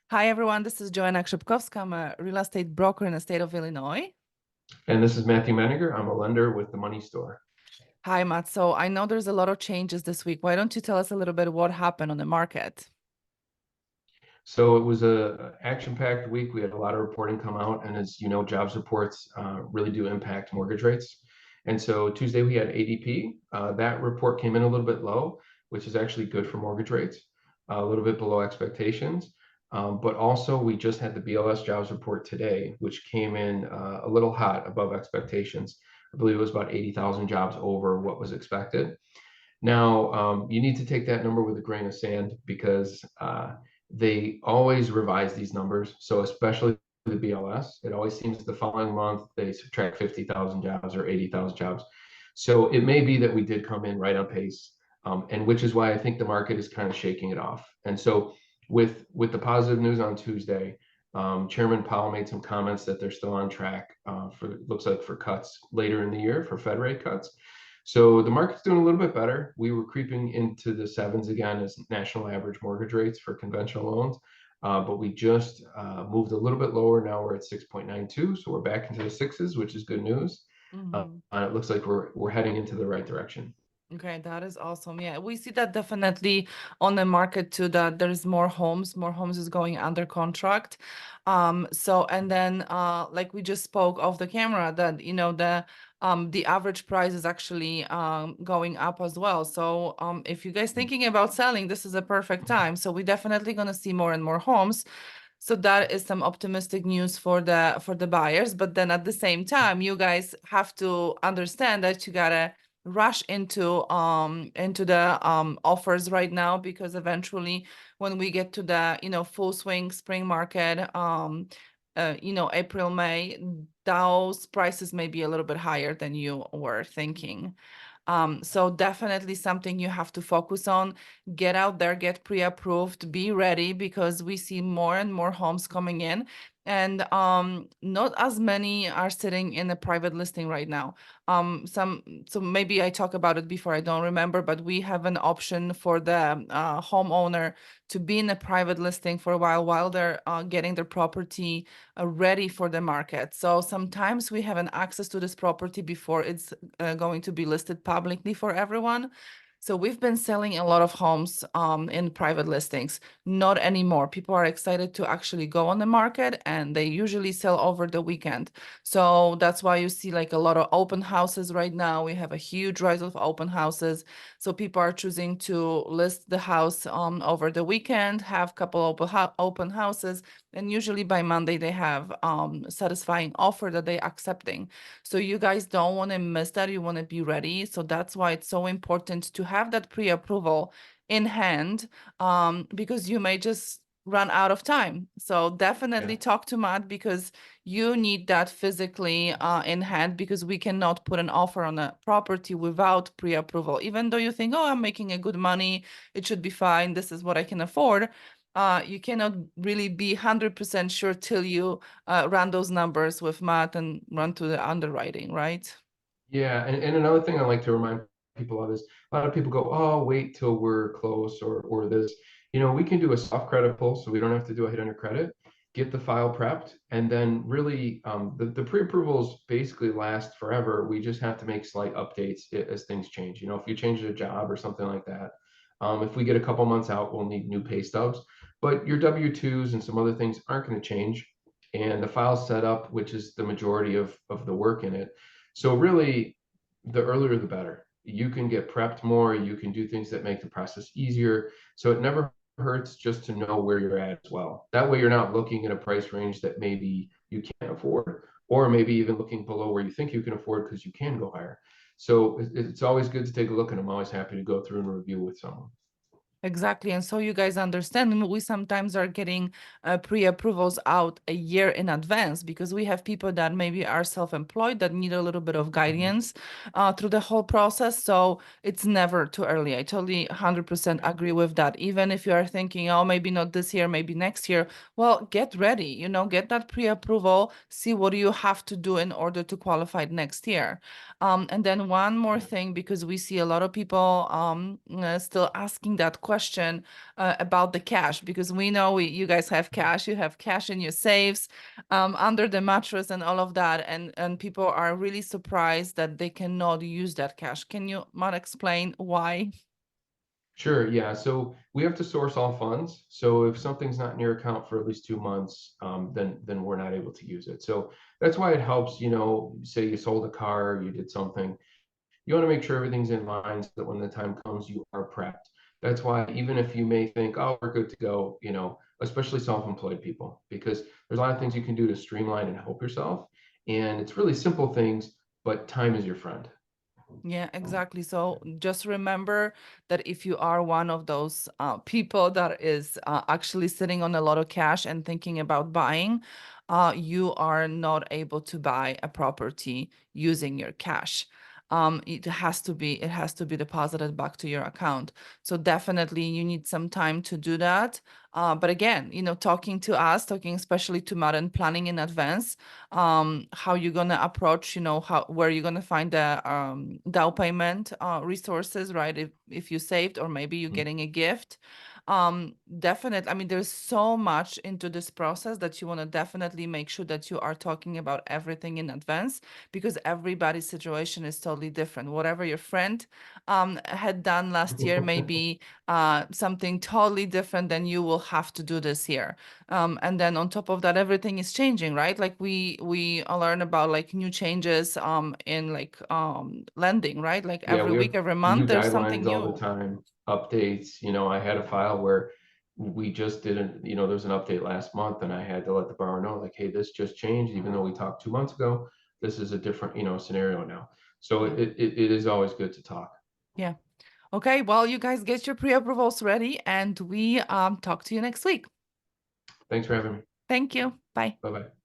Hi, everyone. This is Joanna Krzepkowska. I'm a real estate broker in the state of Illinois. And this is Matthew Menninger. I'm a lender with the Money Store. Hi, Matt. So I know there's a lot of changes this week. Why don't you tell us a little bit what happened on the market? So it was a action-packed week. We had a lot of reporting come out, and as you know, jobs reports really do impact mortgage rates. And so Tuesday we had ADP. That report came in a little bit low, which is actually good for mortgage rates, a little bit below expectations. But also we just had the BLS jobs report today, which came in a little hot above expectations. I believe it was about 80,000 jobs over what was expected. Now, you need to take that number with a grain of sand because they always revise these numbers. So especially the BLS, it always seems the following month they subtract 50,000 jobs or 80,000 jobs. So it may be that we did come in right on pace, and which is why I think the market is kind of shaking it off. And so with the positive news on Tuesday, Chairman Powell made some comments that they're still on track for looks like for cuts later in the year for Fed rate cuts. So the market's doing a little bit better. We were creeping into the sevens again as national average mortgage rates for conventional loans. But we just moved a little bit lower. Now we're at 6.92. So we're back into the sixes, which is good news. Mhm. And it looks like we're heading into the right direction. Okay, that is awesome. Yeah, we see that definitely on the market too, that there's more homes is going under contract. So and then like we just spoke off the camera that the average price is actually going up as well. So if you guys thinking about selling, this is a perfect time. So we definitely gonna see more and more homes. So that is some optimistic news for the buyers. But then at the same time, you guys have to understand that you gotta rush into the offers right now, because eventually when we get to the full swing spring market, April, May, those prices may be a little bit higher than you were thinking. So definitely something you have to focus on. Get out there, get pre-approved, be ready, because we see more and more homes coming in, and not as many are sitting in a private listing right now. So maybe I talk about it before, I don't remember, but we have an option for the homeowner to be in a private listing for a while they're getting their property ready for the market. So sometimes we have an access to this property before it's going to be listed publicly for everyone. So we've been selling a lot of homes in private listings. Not anymore. People are excited to actually go on the market, and they usually sell over the weekend. So that's why you see like a lot of open houses right now. We have a huge rise of open houses. So people are choosing to list the house over the weekend, have a couple open houses, and usually by Monday they have satisfying offer that they're accepting. So you guys don't want to miss that. You want to be ready. So that's why it's so important to have that pre-approval in hand, because you may just run out of time. So definitely Yeah. talk to Matt, because you need that physically in hand, because we cannot put an offer on a property without pre-approval. Even though you think, oh, I'm making a good money, it should be fine, this is what I can afford. You cannot really be 100% sure till you run those numbers with Matt and run to the underwriting, right? Yeah. And another thing I like to remind people of is a lot of people go, oh, wait till we're close or this. We can do a soft credit pull, so we don't have to do a hit on your credit, get the file prepped, and then really the pre-approvals basically last forever. We just have to make slight updates as things change. If you change a job or something like that, if we get a couple months out, we'll need new pay stubs. But your W-2s and some other things aren't going to change. And the file setup, which is the majority of the work in it. So really, the earlier the better. You can get prepped more, you can do things that make the process easier. So it never hurts just to know where you're at as well. That way you're not looking at a price range that maybe you can't afford, or maybe even looking below where you think you can afford because you can go higher. So it's always good to take a look, and I'm always happy to go through and review with someone. Exactly. And so you guys understand, we sometimes are getting pre-approvals out a year in advance, because we have people that maybe are self-employed that need a little bit of Mhm. guidance through the whole process. So it's never too early. I totally 100% agree with that. Even if you are thinking, oh, maybe not this year, maybe next year, well, get ready, get that pre-approval, see what you have to do in order to qualify next year. And then one more thing, because we see a lot of people still asking that question about the cash, because we know you guys have cash, you have cash in your safes, under the mattress and all of that, and people are really surprised that they cannot use that cash. Can you, Matt, explain why? Sure, yeah. So we have to source all funds. So if something's not in your account for at least 2 months, then we're not able to use it. So that's why it helps, say you sold a car, you did something, you want to make sure everything's in line so that when the time comes, you are prepped. That's why even if you may think, oh, we're good to go, especially self-employed people, because there's a lot of things you can do to streamline and help yourself. And it's really simple things, but time is your friend. Yeah, exactly. So just remember that if you are one of those people that is actually sitting on a lot of cash and thinking about buying, you are not able to buy a property using your cash. It has to be deposited back to your account. So definitely you need some time to do that. But again, talking to us, talking especially to Matt, and planning in advance, how you're gonna approach, where you're gonna find the down payment resources, right? If you saved, or maybe you're Mhm. getting a gift. Definitely, I mean, there's so much into this process that you want to definitely make sure that you are talking about everything in advance, because everybody's situation is totally different. Whatever your friend had done last year may be something totally different than you will have to do this year. And then on top of that, everything is changing, right? Like we learn about like new changes in like lending, right? Like Yeah, every we week, have every new month, there's something guidelines all the new. time, updates. I had a file where we just didn't, there's an update last month and I had to let the borrower know, like, hey, this just changed, even though we talked 2 months ago, this is a different, scenario now. So Yeah. it is always good to talk. Yeah. Okay. Well, you guys get your pre-approvals ready, and we talk to you next week. Thanks for having me. Thank you. Bye. Bye-bye.